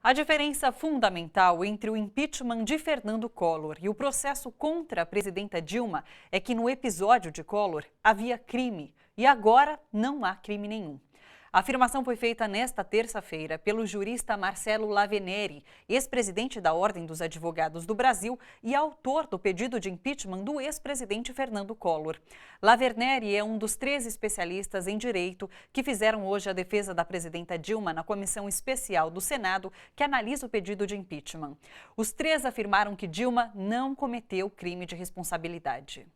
A diferença fundamental entre o impeachment de Fernando Collor e o processo contra a presidenta Dilma é que no episódio de Collor havia crime e agora não há crime nenhum. A afirmação foi feita nesta terça-feira pelo jurista Marcelo Laveneri, ex-presidente da Ordem dos Advogados do Brasil e autor do pedido de impeachment do ex-presidente Fernando Collor. Laveneri é um dos 13 especialistas em direito que fizeram hoje a defesa da presidenta Dilma na comissão especial do Senado que analisa o pedido de impeachment. Os 3 afirmaram que Dilma não cometeu crime de responsabilidade.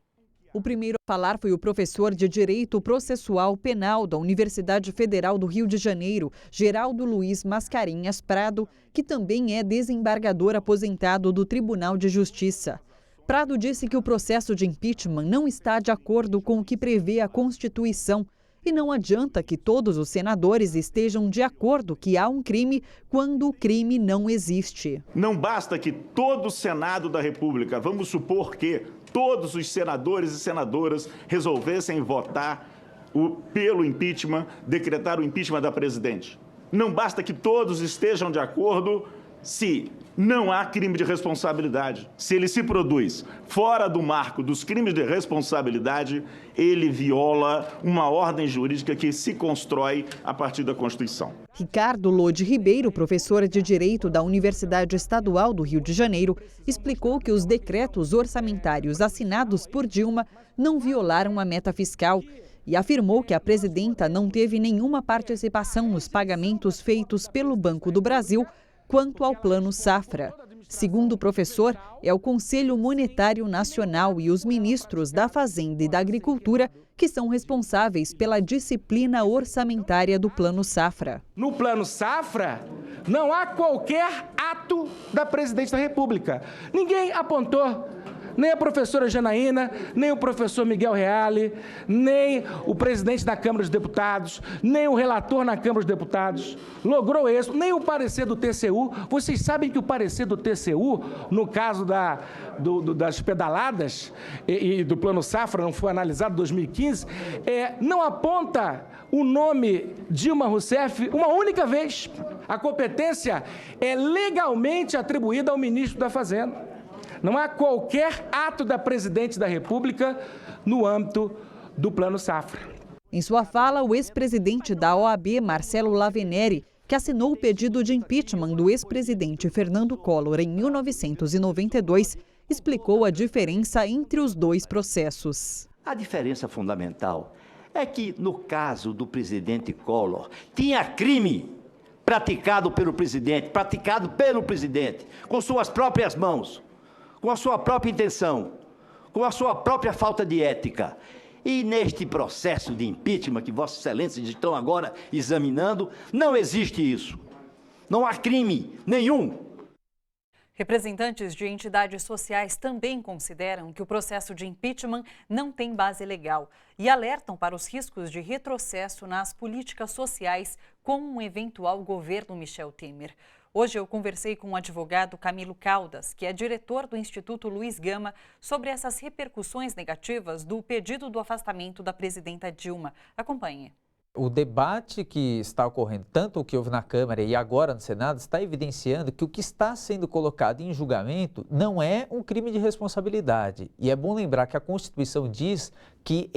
O primeiro a falar foi o professor de Direito Processual Penal da Universidade Federal do Rio de Janeiro, Geraldo Luiz Mascarenhas Prado, que também é desembargador aposentado do Tribunal de Justiça. Prado disse que o processo de impeachment não está de acordo com o que prevê a Constituição e não adianta que todos os senadores estejam de acordo que há um crime quando o crime não existe. Não basta que todo o Senado da República, vamos supor que todos os senadores e senadoras resolvessem votar pelo impeachment, decretar o impeachment da presidente. Não basta que todos estejam de acordo se não há crime de responsabilidade. Se ele se produz fora do marco dos crimes de responsabilidade, ele viola uma ordem jurídica que se constrói a partir da Constituição. Ricardo Lode Ribeiro, professor de Direito da Universidade Estadual do Rio de Janeiro, explicou que os decretos orçamentários assinados por Dilma não violaram a meta fiscal e afirmou que a presidenta não teve nenhuma participação nos pagamentos feitos pelo Banco do Brasil quanto ao Plano Safra. Segundo o professor, é o Conselho Monetário Nacional e os ministros da Fazenda e da Agricultura que são responsáveis pela disciplina orçamentária do Plano Safra. No Plano Safra, não há qualquer ato da presidente da República. Ninguém apontou, nem a professora Janaína, nem o professor Miguel Reale, nem o presidente da Câmara dos Deputados, nem o relator na Câmara dos Deputados logrou isso, nem o parecer do TCU. Vocês sabem que o parecer do TCU, no caso das pedaladas e do Plano Safra, não foi analisado em 2015, não aponta o nome Dilma Rousseff uma única vez. A competência é legalmente atribuída ao ministro da Fazenda. Não há qualquer ato da presidente da República no âmbito do Plano Safra. Em sua fala, o ex-presidente da OAB, Marcelo Laveneri, que assinou o pedido de impeachment do ex-presidente Fernando Collor em 1992, explicou a diferença entre os dois processos. A diferença fundamental é que, no caso do presidente Collor, tinha crime praticado pelo presidente, com suas próprias mãos, com a sua própria intenção, com a sua própria falta de ética. E neste processo de impeachment que Vossa Excelência estão agora examinando, não existe isso. Não há crime nenhum. Representantes de entidades sociais também consideram que o processo de impeachment não tem base legal e alertam para os riscos de retrocesso nas políticas sociais com um eventual governo Michel Temer. Hoje eu conversei com o advogado Camilo Caldas, que é diretor do Instituto Luiz Gama, sobre essas repercussões negativas do pedido do afastamento da presidenta Dilma. Acompanhe. O debate que está ocorrendo, tanto o que houve na Câmara e agora no Senado, está evidenciando que o que está sendo colocado em julgamento não é um crime de responsabilidade. E é bom lembrar que a Constituição diz que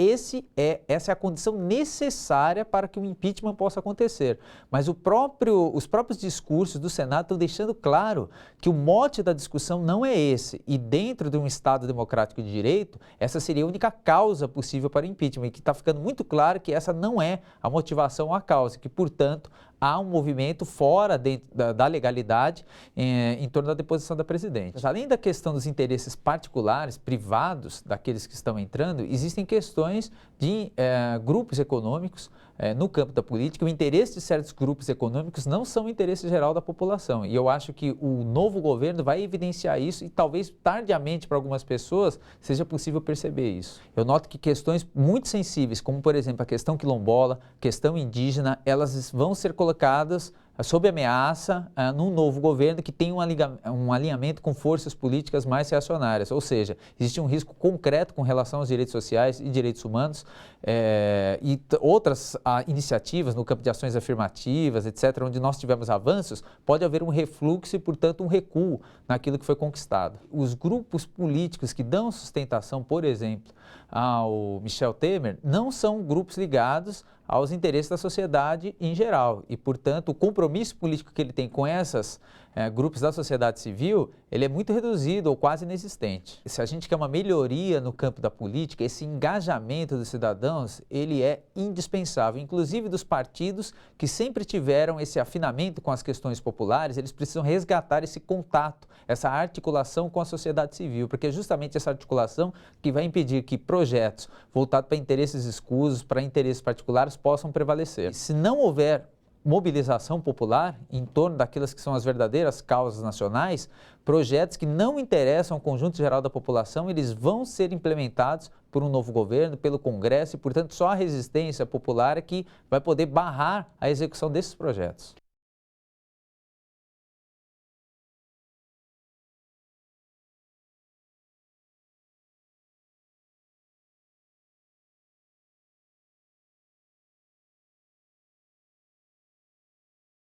essa é a condição necessária para que o impeachment possa acontecer. Mas os próprios discursos do Senado estão deixando claro que o mote da discussão não é esse. E dentro de um Estado democrático de direito, essa seria a única causa possível para o impeachment. E que está ficando muito claro que essa não é a motivação ou a causa, que, portanto, há um movimento fora da legalidade em torno da deposição da presidente. Além da questão dos interesses particulares, privados, daqueles que estão entrando, existem questões de grupos econômicos no campo da política. O interesse de certos grupos econômicos não são o interesse geral da população. E eu acho que o novo governo vai evidenciar isso e talvez tardiamente para algumas pessoas seja possível perceber isso. Eu noto que questões muito sensíveis, como por exemplo a questão quilombola, questão indígena, elas vão ser colocadas sob ameaça num novo governo que tem um alinhamento com forças políticas mais reacionárias. Ou seja, existe um risco concreto com relação aos direitos sociais e direitos humanos e outras iniciativas no campo de ações afirmativas, etc., onde nós tivemos avanços, pode haver um refluxo e, portanto, um recuo naquilo que foi conquistado. Os grupos políticos que dão sustentação, por exemplo, ao Michel Temer, não são grupos ligados aos interesses da sociedade em geral e, portanto, o compromisso político que ele tem com esses grupos da sociedade civil, ele é muito reduzido ou quase inexistente. Se a gente quer uma melhoria no campo da política, esse engajamento dos cidadãos, ele é indispensável, inclusive dos partidos que sempre tiveram esse afinamento com as questões populares, eles precisam resgatar esse contato, essa articulação com a sociedade civil, porque é justamente essa articulação que vai impedir que projetos voltados para interesses escusos, para interesses particulares, possam prevalecer. Se não houver mobilização popular em torno daquelas que são as verdadeiras causas nacionais, projetos que não interessam ao conjunto geral da população, eles vão ser implementados por um novo governo, pelo Congresso, e, portanto, só a resistência popular é que vai poder barrar a execução desses projetos.